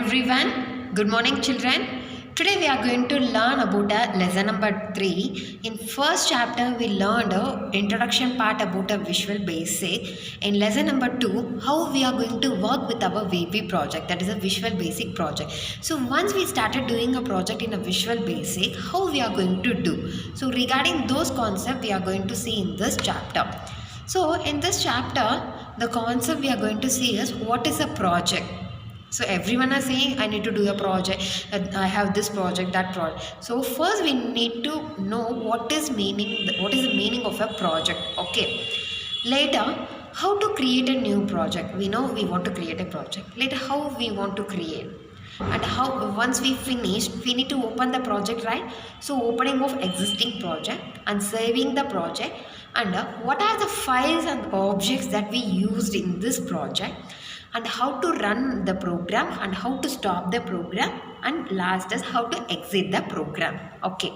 everyone. Good morning, children. Today we are going to learn about lesson number 3. In first chapter, we learned a introduction part about a visual basic. In lesson number 2, how we are going to work with our VB project, that is a visual basic project. So once we started doing a project in a visual basic, how we are going to do. So regarding those concepts, we are going to see in this chapter. So in this chapter, the concept we are going to see is what is a project. So everyone are saying I need to do a project, I have this project, that project. So first we need to know what is the meaning of a project. Okay. Later, how to create a new project. We know we want to create a project. Later, how we want to create. And how once we finish, we need to open the project, right? So opening of existing project and saving the project, and what are the files and objects that we used in this project, and how to run the program and how to stop the program, and last is how to exit the program. Okay,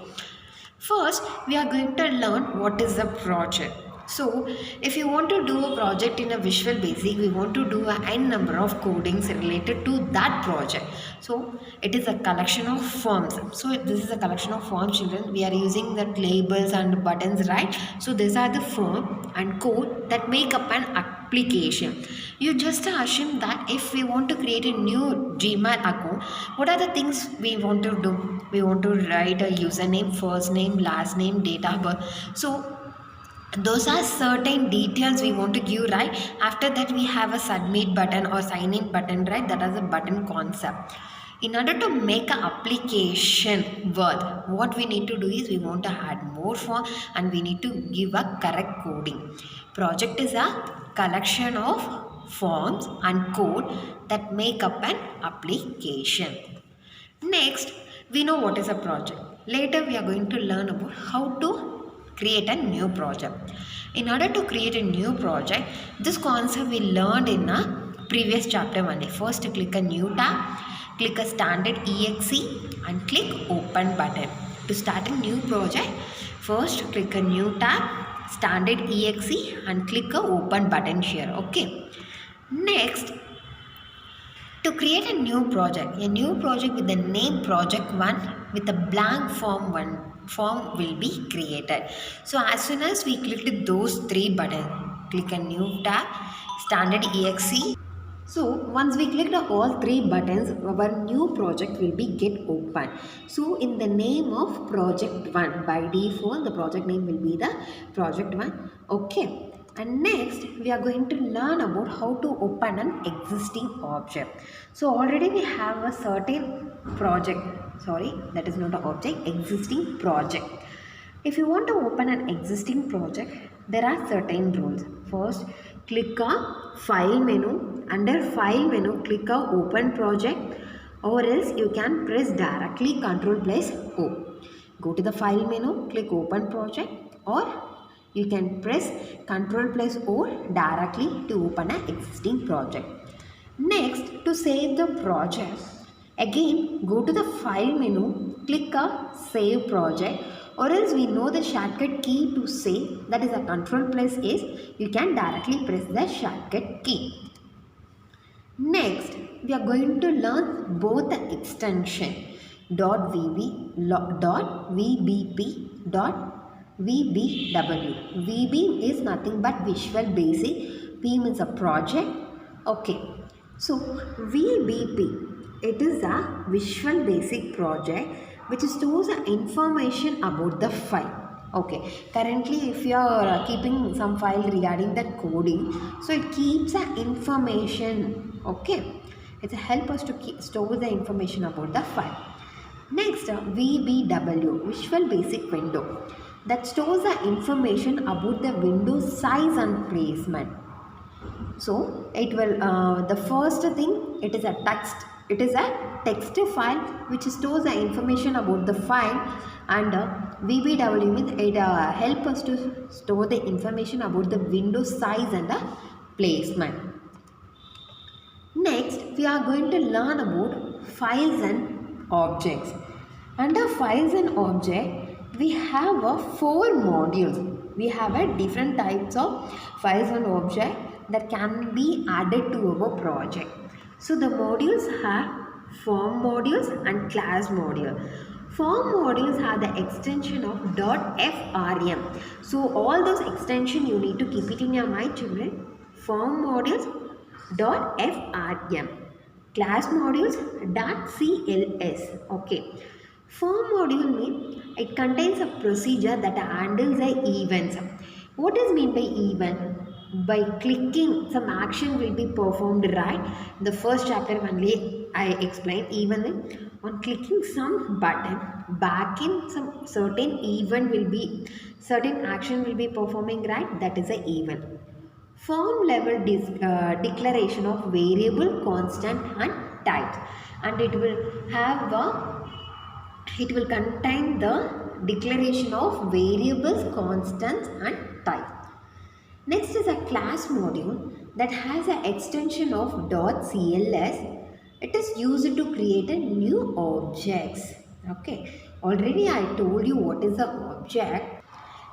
first we are going to learn what is a project. So if you want to do a project in a visual basic, we want to do a n number of codings related to that project. So it is a collection of forms. So this is a collection of forms, children. We are using that labels and buttons, right? So these are the form and code that make up an application. You just assume that if we want to create a new Gmail account, what are the things we want to do? We want to write a username, first name, last name, date of birth. So those are certain details we want to give, right? After that we have a submit button or sign in button, right? That is a button concept. In order to make an application worth, what we need to do is we want to add more form and we need to give a correct coding. Project is a collection of forms and code that make up an application. Next, we know what is a project. Later we are going to learn about how to create a new project. In order to create a new project, this concept we learned in a previous chapter only. First, click a new tab, click a standard exe and click open button. To start a new project, first click a new tab, standard exe and click a open button here. Okay. Next, to create a new project with the name project 1 with a blank form will be created. So as soon as we clicked those 3 buttons, click a new tab, standard exe. So once we clicked all 3 buttons, our new project will be get open. So in the name of project 1, by default the project name will be the project 1. Okay. And next we are going to learn about how to open an existing object. So already we have a certain project, that is not an object, existing project. If you want to open an existing project, there are certain rules. First, click a file menu. Under file menu, click a open project, or else you can press directly Ctrl+O. Go to the file menu, click open project, or you can press Ctrl+O directly to open an existing project. Next, to save the project, again go to the file menu, click a save project, or else we know the shortcut key to save, that is a Ctrl+S. You can directly press the shortcut key. Next, we are going to learn both the extension .vb, .vbp, .vbw. VB is nothing but Visual Basic. P means a project. Okay. So VBP, it is a Visual Basic project which stores the information about the file. Okay. Currently, if you are keeping some file regarding that coding, so it keeps the information. Okay. It helps us to store the information about the file. Next, VBW, Visual Basic Window, that stores the information about the window size and placement. So it will the first thing, it is a text file which stores the information about the file, and VBW means it helps us to store the information about the window size and the placement. Next, we are going to learn about files and objects. Under files and objects, we have 4 modules. We have different types of files and objects that can be added to our project. So the modules have form modules and class module. Form modules are the extension of .frm. So all those extension you need to keep it in your mind, children. Form modules .frm. Class modules .cls. Okay. Form module means it contains a procedure that handles the events. What is meant by event? By clicking, some action will be performed, right? In the first chapter only I explained, even on clicking some button, back in some certain event will be, certain action will be performing, right? That is a event. Form level declaration of variable, constant and types, and it will have it will contain the declaration of variables, constants and types. Next is a class module that has an extension of .cls. It is used to create a new objects. Okay, already I told you what is the object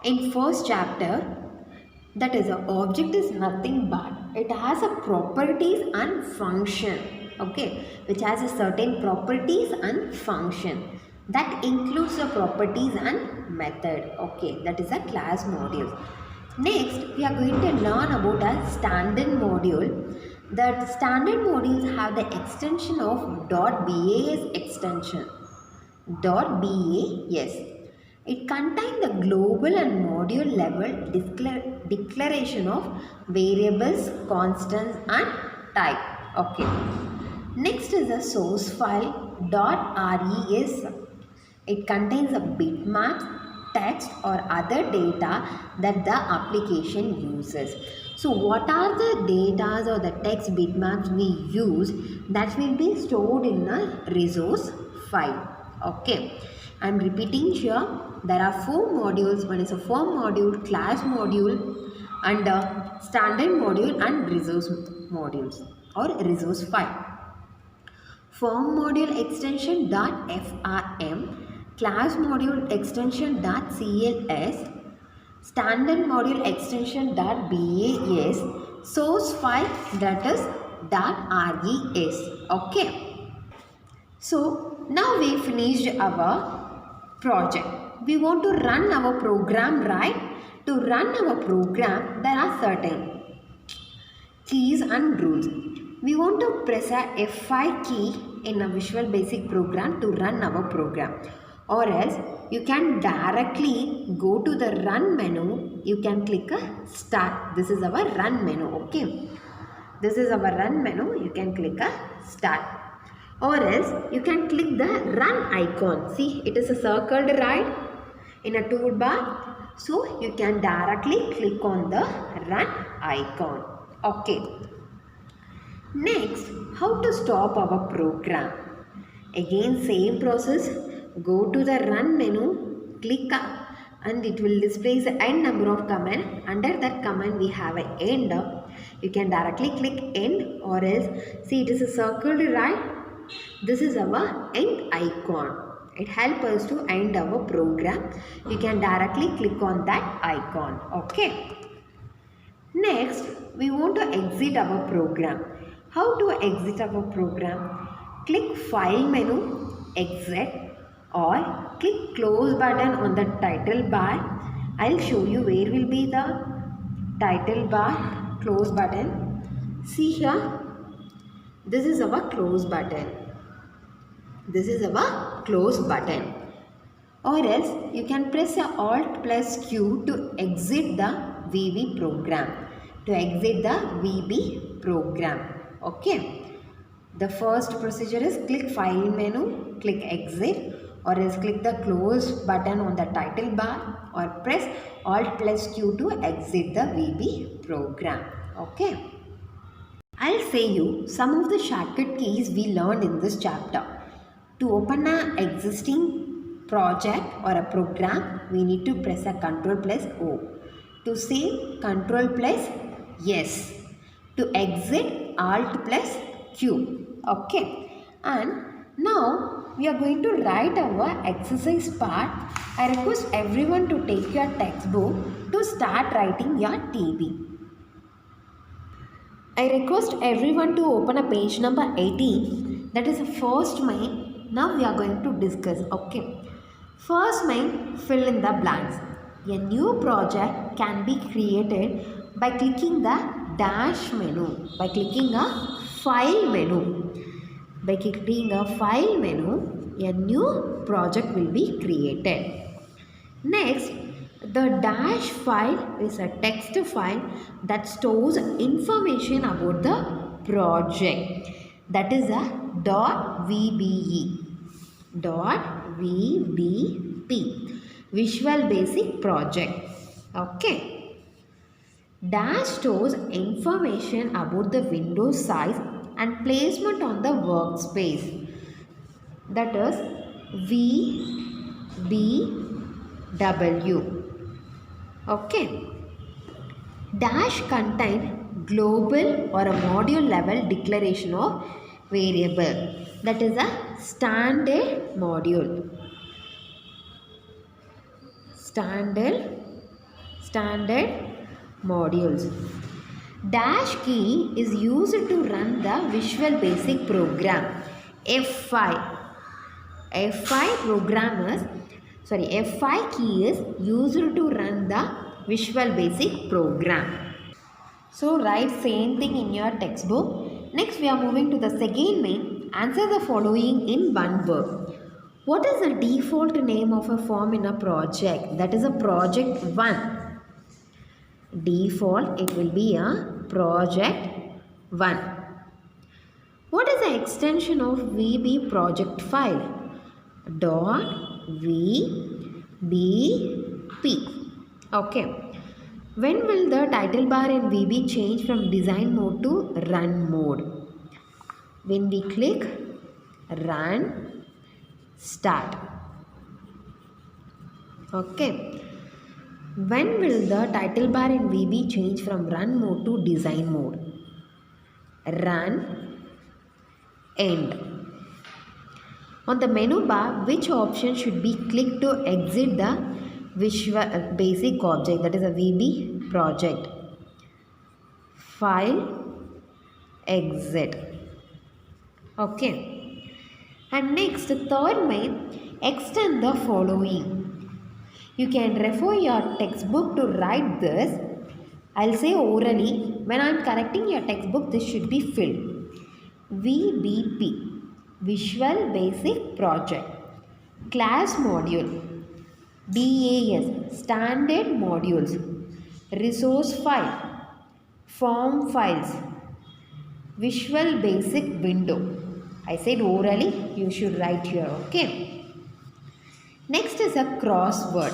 in first chapter. That is, a object is nothing but it has a properties and function. Okay, which has a certain properties and function. That includes the properties and method. Okay, that is a class module. Next, we are going to learn about a standard module. The standard modules have the extension of .bas extension. .bas. It contains the global and module level declaration of variables, constants and type. Okay. Next is a source file .res. It contains a bitmaps, text or other data that the application uses. So what are the data or the text bitmaps we use that will be stored in a resource file. Okay, I am repeating here, there are four modules. One is a form module, class module and a standard module and resource modules or resource file. Form module extension .frm, class module extension .cls, standard module extension .bas, source file that is .res. Okay. So now we finished our project. We want to run our program, right? To run our program, there are certain keys and rules. We want to press a F5 key in a Visual Basic program to run our program. Or else you can directly go to the run menu. You can click a start. This is our run menu. Okay. This is our run menu. You can click a start. Or else you can click the run icon. See, it is a circled right in a toolbar. So you can directly click on the run icon. Okay. Next, how to stop our program? Again, same process. Go to the run menu, click and it will display the n number of command. Under that command we have an end. You can directly click end, or else see it is a circled right. This is our end icon. It helps us to end our program. You can directly click on that icon. Okay. Next, we want to exit our program. How to exit our program? Click file menu, exit, or click close button on the title bar. I'll show you where will be the title bar, close button. See here, this is our close button. This is our close button. Or else you can press a Alt plus Q to exit the VB program. To exit the VB program. Okay. The first procedure is click file menu, click exit, or else click the close button on the title bar, or press Alt plus Q to exit the VB program. Okay. I'll say you some of the shortcut keys we learned in this chapter. To open an existing project or a program, we need to press a Ctrl plus O. To save, Ctrl plus yes. To exit, Alt plus Q. Okay. And now we are going to write our exercise part. I request everyone to take your textbook to start writing your TB. I request everyone to open a page number 18. That is the first main. Now we are going to discuss. Okay. First main, fill in the blanks. A new project can be created by clicking the dash menu, by clicking a file menu. By clicking a file menu, a new project will be created. Next, the dash file is a text file that stores information about the project. That is a .vbe. .vbp. Visual Basic Project. Okay. Dash stores information about the window size and placement on the workspace. That is VBW. Okay. Dash contain global or a module level declaration of variable. That is a standard module. Standard modules. Dash key is used to run the Visual Basic program. F5 key is used to run the Visual Basic program. So write same thing in your textbook. Next we are moving to the second main. Answer the following in one word. What is the default name of a form in a project? That is a project 1. Default, it will be a project 1. What is the extension of VB project file? .vbp. Okay. When will the title bar in VB change from design mode to run mode? When we click run start. Okay. When will the title bar in VB change from run mode to design mode? Run end. On the menu bar, which option should be clicked to exit the Visual Basic object, that is a VB project? File, exit. Okay. And next, third main, extend the following. You can refer your textbook to write this. I'll say orally. When I'm correcting your textbook, this should be filled. VBP. Visual Basic Project. Class Module. DAS. Standard Modules. Resource File. Form Files. Visual Basic Window. I said orally, you should write here. Okay. Next is a crossword.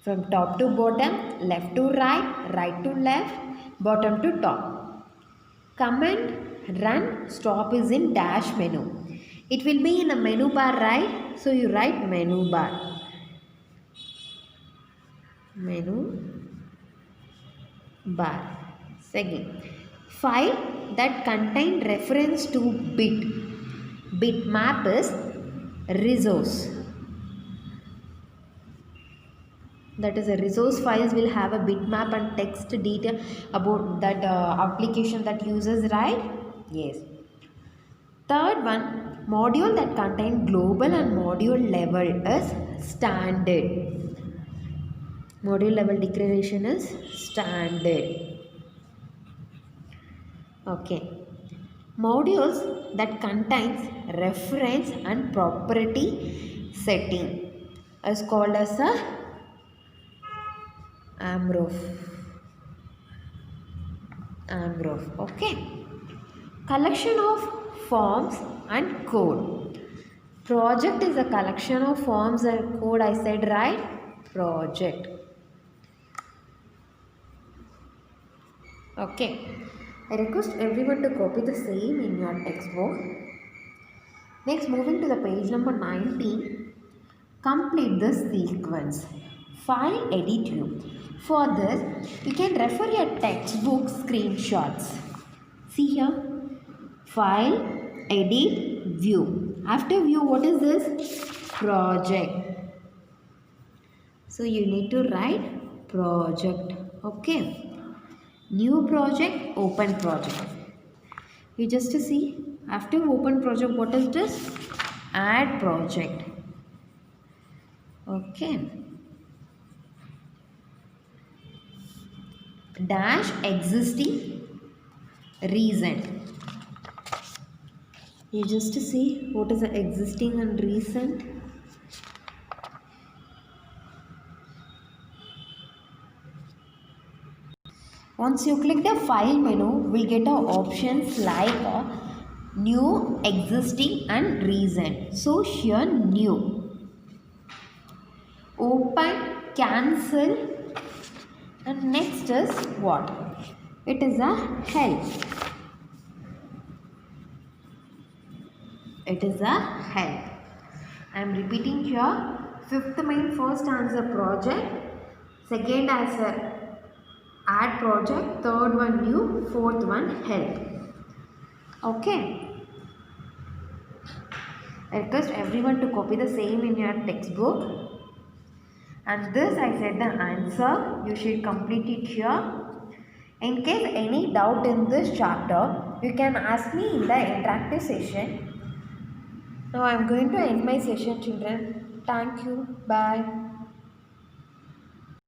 From top to bottom, left to right, right to left, bottom to top. Command run stop is in dash menu. It will be in a menu bar, right? So you write menu bar. Menu bar. Second, file that contain reference to bit. Bitmap is resource. That is, a resource files will have a bitmap and text detail about that application that uses, right? Yes. Third one, module that contain global and module level is standard. Module level declaration is standard. Okay. Modules that contains reference and property setting is called as a AMROF. Okay. Collection of forms and code. Project is a collection of forms and code, I said, right? Project. Okay. I request everyone to copy the same in your textbook. Next, moving to the page number 19. Complete the sequence. File edit view. For this, you can refer your textbook screenshots. See here. File edit view. After view, what is this? Project. So you need to write project. Okay. New project, open project. You just see After open project, what is this? Add project. Okay. Dash existing recent. You just see what is the existing and recent. Once you click the file menu, we'll get options like new, existing and recent. So here new, open, cancel, and next is what? It is a help. It is a help. I am repeating here. Fifth main first answer project, second answer add project, third one new, fourth one help. Okay. I request everyone to copy the same in your textbook. And this I said the answer. You should complete it here. In case any doubt in this chapter, you can ask me in the interactive session. Now I am going to end my session, children. Thank you. Bye.